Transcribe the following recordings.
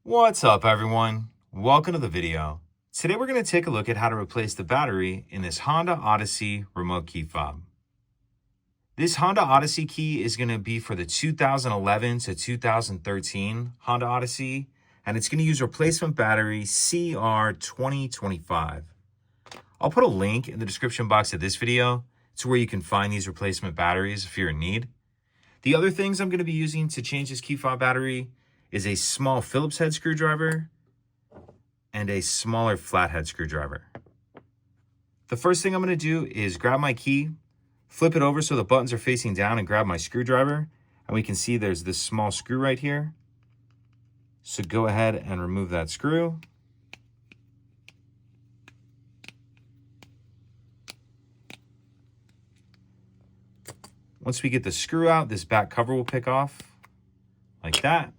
What's up, everyone? Welcome to the video. Today we're going to take a look at how to replace the battery in this Honda Odyssey remote key fob. This Honda Odyssey key is going to be for the 2011 to 2013 Honda Odyssey, and it's going to use replacement battery CR2025. I'll put a link in the description box of this video to where you can find these replacement batteries if you're in need. The other things I'm going to be using to change this key fob battery is a small Phillips head screwdriver and a smaller flathead screwdriver. The first thing I'm going to do is grab my key, flip it over so the buttons are facing down, and grab my screwdriver. And we can see there's this small screw right here. So go ahead and remove that screw. Once we get the screw out, this back cover will pick off like that.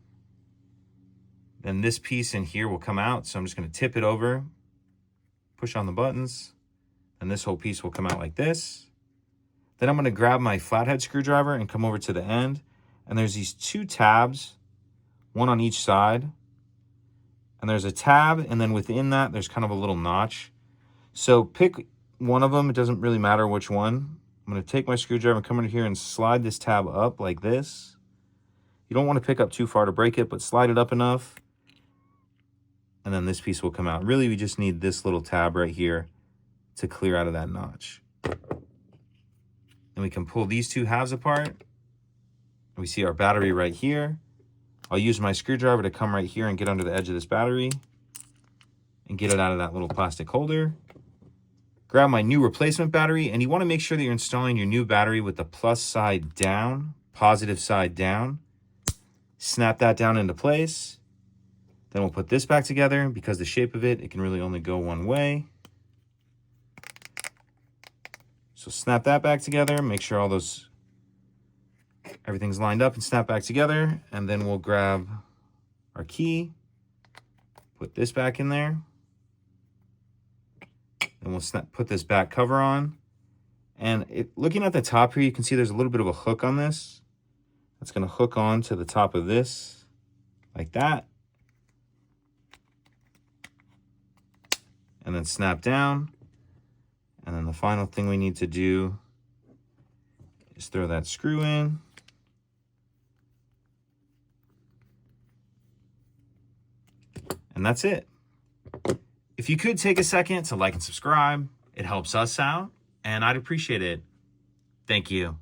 Then this piece in here will come out. So I'm just going to tip it over, push on the buttons, and this whole piece will come out like this. Then I'm going to grab my flathead screwdriver and come over to the end. And there's these two tabs, one on each side. And there's a tab, and then within that, there's kind of a little notch. So pick one of them. It doesn't really matter which one. I'm going to take my screwdriver and come in here and slide this tab up like this. You don't want to pick up too far to break it, but slide it up enough. And then this piece will come out. Really, we just need this little tab right here to clear out of that notch. And we can pull these two halves apart. We see our battery right here. I'll use my screwdriver to come right here and get under the edge of this battery and get it out of that little plastic holder. Grab my new replacement battery, and you want to make sure that you're installing your new battery with the plus side down, positive side down. Snap that down into place. Then we'll put this back together. Because the shape of it, it can really only go one way. So snap that back together, make sure everything's lined up and snap back together. And then we'll grab our key, put this back in there. And we'll put this back cover on. And looking at the top here, you can see there's a little bit of a hook on this. That's going to hook on to the top of this like that. And then snap down. And then the final thing we need to do is throw that screw in. And that's it. If you could take a second to like and subscribe, it helps us out, and I'd appreciate it. Thank you.